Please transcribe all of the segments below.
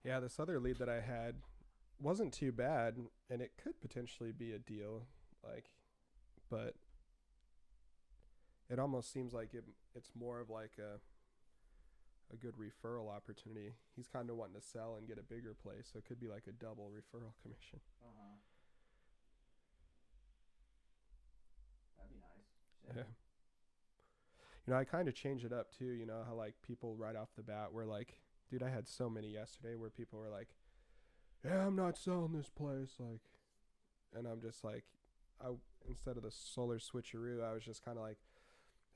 Yeah, this other lead that I had wasn't too bad, and it could potentially be a deal. Like, but it almost seems like it's more of like a good referral opportunity. He's kind of wanting to sell and get a bigger place, so it could be like a double referral commission. Uh-huh. That'd be nice. Yeah. Shit. I kind of changed it up too. How like people right off the bat were like, dude, I had so many yesterday where people were like, yeah, I'm not selling this place. Like, and I'm just like, I instead of the solar switcheroo, I was just kind of like,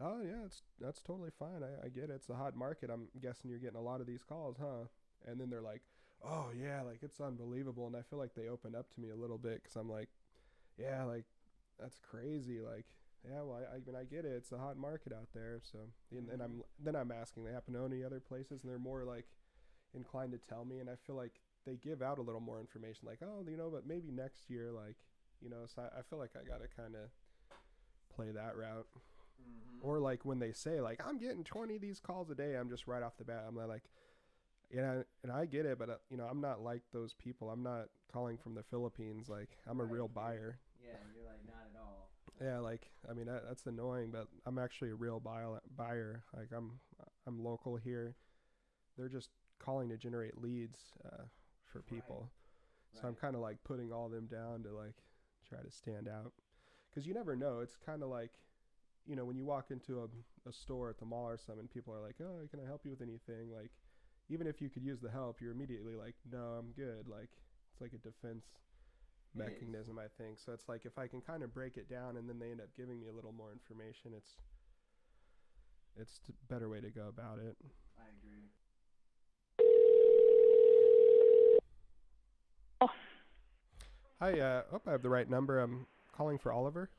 oh yeah, that's totally fine. I get it. It's a hot market. I'm guessing you're getting a lot of these calls, huh? And then they're like, oh yeah, like it's unbelievable. And I feel like they opened up to me a little bit because I'm like, yeah, like that's crazy. Like, yeah, well, I mean, I get it. It's a hot market out there. So, and Mm-hmm. I'm asking, they happen to own any other places, and they're more like inclined to tell me. And I feel like they give out a little more information, like, oh, but maybe next year, like, So I feel like I gotta kind of play that route. Mm-hmm. Or like when they say like I'm getting 20 of these calls a day, I'm just right off the bat, I'm like, yeah, and I get it, but I'm not like those people. I'm not calling from the Philippines. Like I'm a Right. real buyer. Yeah, you're like not at all. Yeah, like I mean that's annoying, but I'm actually a real buyer. Like I'm local here. They're just calling to generate leads for Right. people. So I'm Right. kind of like putting all them down to like try to stand out because you never know. It's kind of like when you walk into a store at the mall or something, people are like, oh, can I help you with anything? Like, even if you could use the help, you're immediately like, no, I'm good. Like, it's like a defense It is. mechanism, I think. So it's like if I can kind of break it down and then they end up giving me a little more information, it's a better way to go about it. I agree. Oh, Hi, hope I have the right number. I'm calling for Oliver.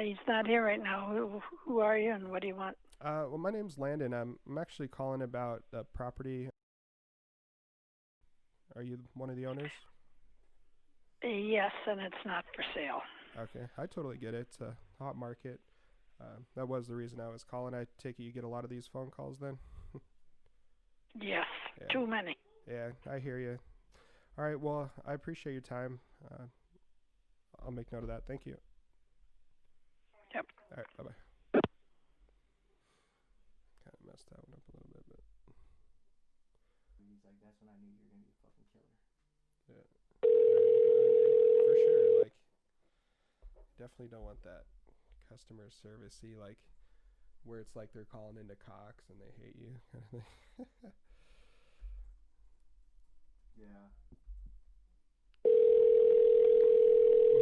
he's not here right now. Who are you and what do you want? Well, my name's Landon. I'm actually calling about the property. Are you one of the owners? Yes, and it's not for sale. Okay, I totally get it. It's a hot market. That was the reason I was calling. I take it you get a lot of these phone calls then? Yes, Yeah, too many. yeah, I hear you. All right, well, I appreciate your time. Uh, I'll make note of that. Thank you. Yep. All right, bye bye. Kind of messed that one up a little bit, but He's like, that's when I knew you were gonna be a fucking killer. yeah, for sure. Like, definitely don't want that customer servicey like where it's like they're calling into Cox and they hate you kind of thing. Yeah.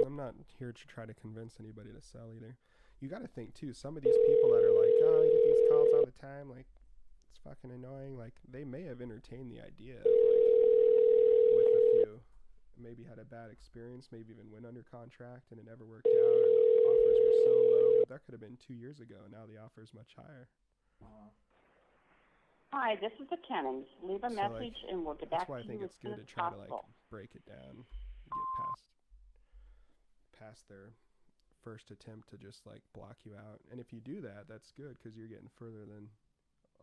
I'm not here to try to convince anybody to sell either. You got to think too. Some of these people that are like, oh, I get these calls all the time. Like, it's fucking annoying. Like, they may have entertained the idea of like with a few, maybe had a bad experience, maybe even went under contract and it never worked out, or the offers were so low. But that could have been 2 years ago. Now the offer is much higher. Uh-huh. Hi, this is the Kennings. Leave a So like, message and we'll get that's back why I to think you as it's soon good as to try to like possible. break it down, get past their first attempt to just like block you out. And if you do that, that's good because you're getting further than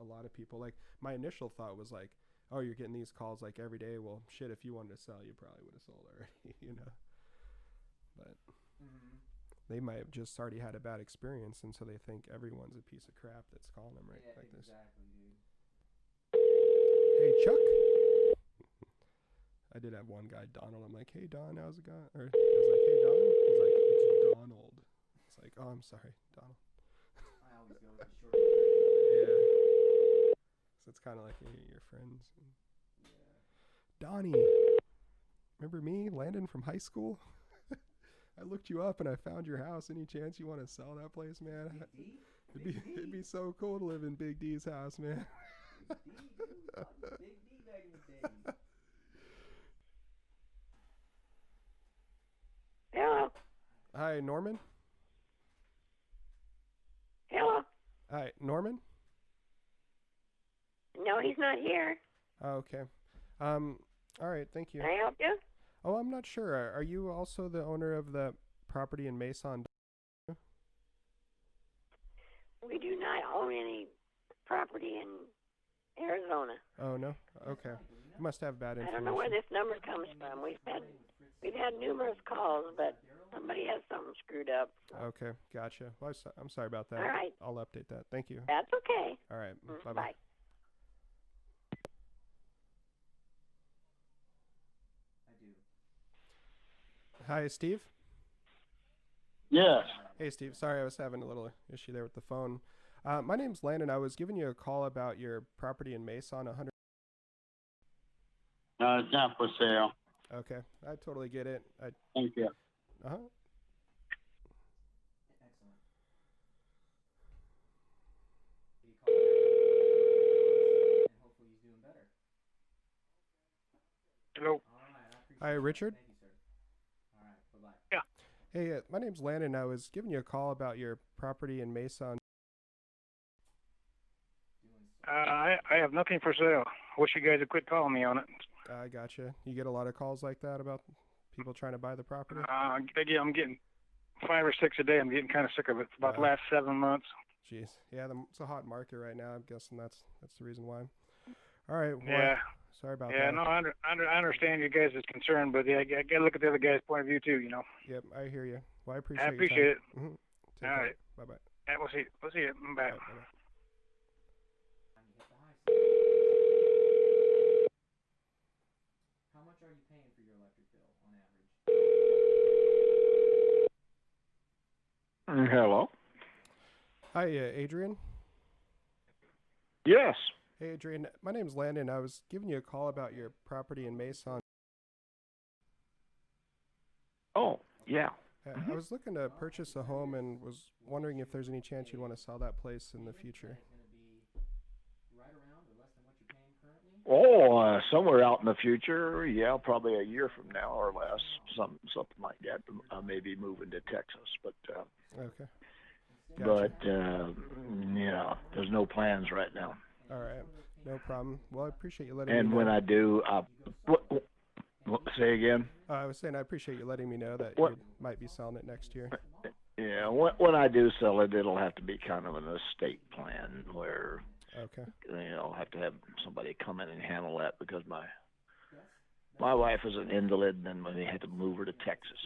a lot of people. Like my initial thought was like, oh, you're getting these calls like every day. Well, shit, if you wanted to sell, you probably would have sold already. But Mm-hmm. they might have just already had a bad experience, and so they think everyone's a piece of crap that's calling them right Yeah, like this. exactly, dude. Hey, Chuck. I did have one guy, Donald. I'm like, hey, Don, how's it going? Or I was like, hey, Don. He's like, it's Donald. It's like, oh, I'm sorry, Donald. I always go with the shortened version. Yeah. So it's kind of like your friends. Yeah. Donnie, remember me, Landon from high school? I looked you up and I found your house. Any chance you want to sell that place, man? Big D? It'd Big be D? it'd be so cool to live in Big D's house, man. Big D, dude. I was Big D back in the day. Hello. Hi, Norman. Hello. Hi, Norman. No, he's not here. Oh, okay. Um. All right. Thank you. Can I help you? Oh, I'm not sure. Are you also the owner of the property in Mason? We do not own any property in Arizona. Oh no. Okay. You must have bad I information. don't know where this number comes from. We've had numerous calls, but somebody has something screwed up. Okay, gotcha. Well, I'm sorry about that. All right. I'll update that. Thank you. That's okay. All right. Bye-bye. Bye. I do. Hi, Steve. Yes. Hey, Steve. Sorry, I was having a little issue there with the phone. My name's Landon. I was giving you a call about your property in Mesa on 100. It's not for sale. Okay, I totally get it. Thank you. Uh-huh. Excellent. He called back and hopefully he's doing better. Hello. All right, I appreciate Hi, that. Richard. Thank you, sir. All right, bye-bye. Hey, my name's Landon. I was giving you a call about your property in Mesa on. I have nothing for sale. I wish you guys would quit calling me on it. I gotcha. You get a lot of calls like that about people trying to buy the property? I'm getting 5 or 6 a day. I'm getting kind of sick of it for about the last 7 months. Jeez. Yeah, it's a hot market right now. I'm guessing that's the reason why. All right. Well, Yeah. Sorry about Yeah, that. no, I understand you guys' concern, but yeah, I got to look at the other guy's point of view too, you know. Yep, I hear you. Well, I appreciate I your appreciate it. time. Mm-hmm. Take All care. right. Bye-bye. Yeah, we'll see. We'll see you. Bye. All right, bye-bye. Time to hit the high side. How much are you paying for your electric bill on average? Hello. Hi, Adrian. Yes. Hey, Adrian. My name's Landon. I was giving you a call about your property in Mesa. Oh, yeah. I was looking to purchase a home and was wondering if there's any chance you'd want to sell that place in the future. It's going to be right around or less than what you're paying currently? Oh, somewhere out in the future, yeah, probably a year from now or less, something like that. I may be moving to Texas, but Okay. Gotcha. yeah, there's no plans right now. All right. No problem. Well, I appreciate you letting me And know. when I do, say again. I was saying I appreciate you letting me know that What? you might be selling it next year. Yeah, when I do sell it, it'll have to be kind of an estate plan where Okay. I'll have to have somebody come in and handle that because my wife is an invalid, and then we had to move her to Texas,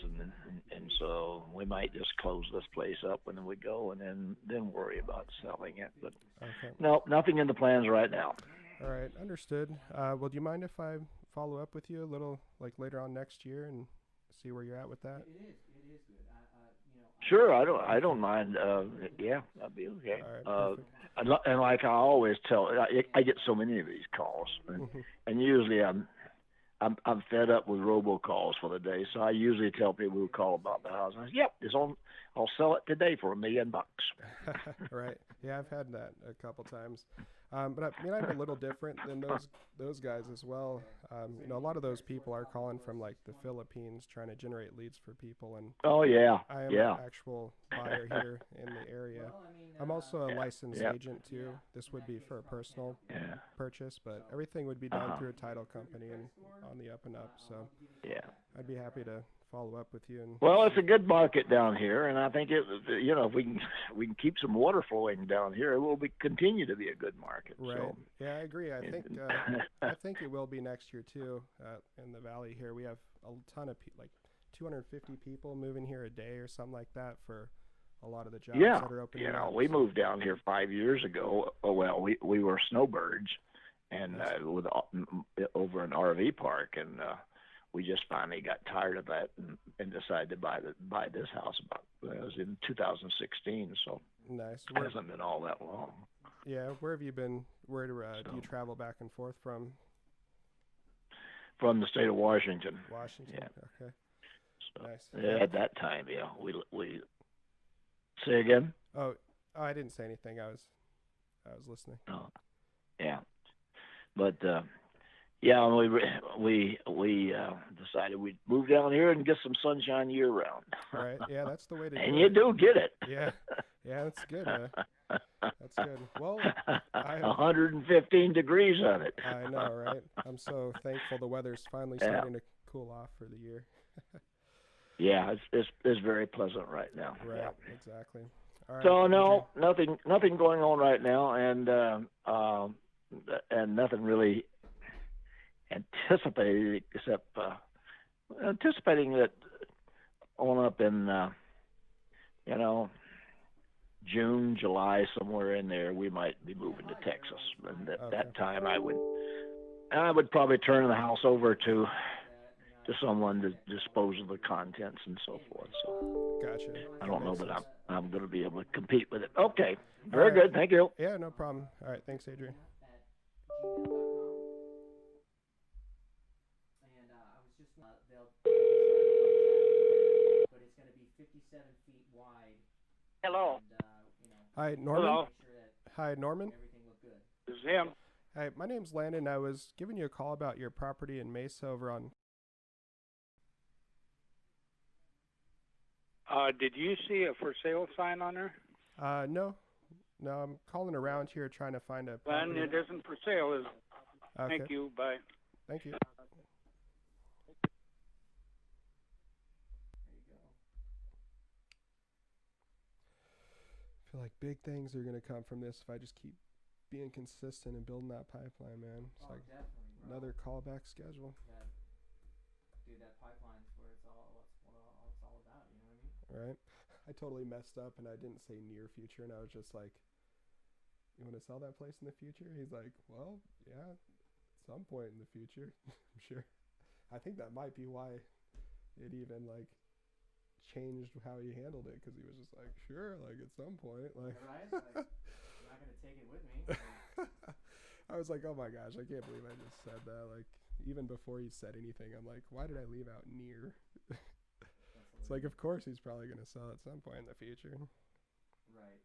and so we might just close this place up and then we go, and then worry about selling it. But Okay. no, nothing in the plans right now. All right. Understood. Well, do you mind if I follow up with you a little, like later on next year, and see where you're at with that? It is good. Sure, I don't mind. Yeah, that'd be okay. All right. Perfect. And like I always tell, I get so many of these calls, and usually I'm fed up with robocalls for the day, so I usually tell people who call about the house, yep, I'll sell it today for $1 million. Right. Yeah, I've had that a couple times. But I'm a little different than those guys as well. A lot of those people are calling from like the Philippines, trying to generate leads for people, and Oh yeah, I am yeah. an actual buyer here in the area. I'm also a licensed agent too. This would be for a personal Yeah. purchase, but everything would be done through a title company and on the up and up. So Yeah. I'd be happy to follow up with you. And Well, it's a good market down here, and I think if we can keep some water flowing down here, it will continue to be a good market. Right. So, Yeah, I agree. I think it will be next year too. In the valley here, we have a ton of like 250 people moving here a day or something like that for a lot of the jobs yeah, that are opening up. we moved down here 5 years ago. Oh, well, we were snowbirds, and with over an RV park, and we just finally got tired of that and decided to buy this house. It was in 2016, so Nice. it hasn't been all that long. Yeah, where have you been? Where do you travel back and forth from? From the state of Washington. Washington. Yeah. Okay. So, Nice. At that time, yeah, we say again. Oh, I didn't say anything. I was listening. Oh, yeah, but yeah, we decided we'd move down here and get some sunshine year round. Right. Yeah, that's the way to do And it. you do get it. Yeah. Yeah, that's good. That's good. Well, 115 degrees on it. I know, right? I'm so thankful the weather's finally Yeah. starting to cool off for the year. Yeah, it's very pleasant right now. Right. Yeah. Exactly. All right. So AJ. no, nothing going on right now, and and nothing really anticipated except anticipating that on up in you know, June, July, somewhere in there, we might be moving to Texas, and at that time I would probably turn the house over to someone to dispose of the contents and so forth. So Gotcha. I don't know Makes that sense. I'm going to be able to compete with it. Okay, All very right. good. Thank you. Yeah, no problem. All right, thanks, Adrian. at gmail.com. And I was just they'll but it's going to be 57 feet wide. Hello. And you know, Hi, Norman. Hello. make sure that Hi, Norman. everything looked good. This is him. Hi, my name's Landon. I was giving you a call about your property in Mesa over on. Did you see a for sale sign on there? No, I'm calling around here trying to find a Then property. it isn't for sale. Is Okay. Thank you. Bye. Thank you. There you go. I feel like big things are gonna come from this if I just keep being consistent and building that pipeline, man. It's like Definitely, bro. another callback schedule, Dude, that pipeline's where it's all about. You know what I mean? right? I totally messed up and I didn't say near future, and I was just like, "You want to sell that place in the future?" He's like, "Well, yeah, at some point in the future, I'm sure." I think that might be why it even like changed how he handled it, because he was just like, "Sure, like at some point, like." Right? Like, I'm not gonna take it with me. I was like, "Oh my gosh, I can't believe I just said that." Like, even before he said anything, I'm like, "Why did I leave out near?" It's like, of course he's probably gonna sell at some point in the future. Right.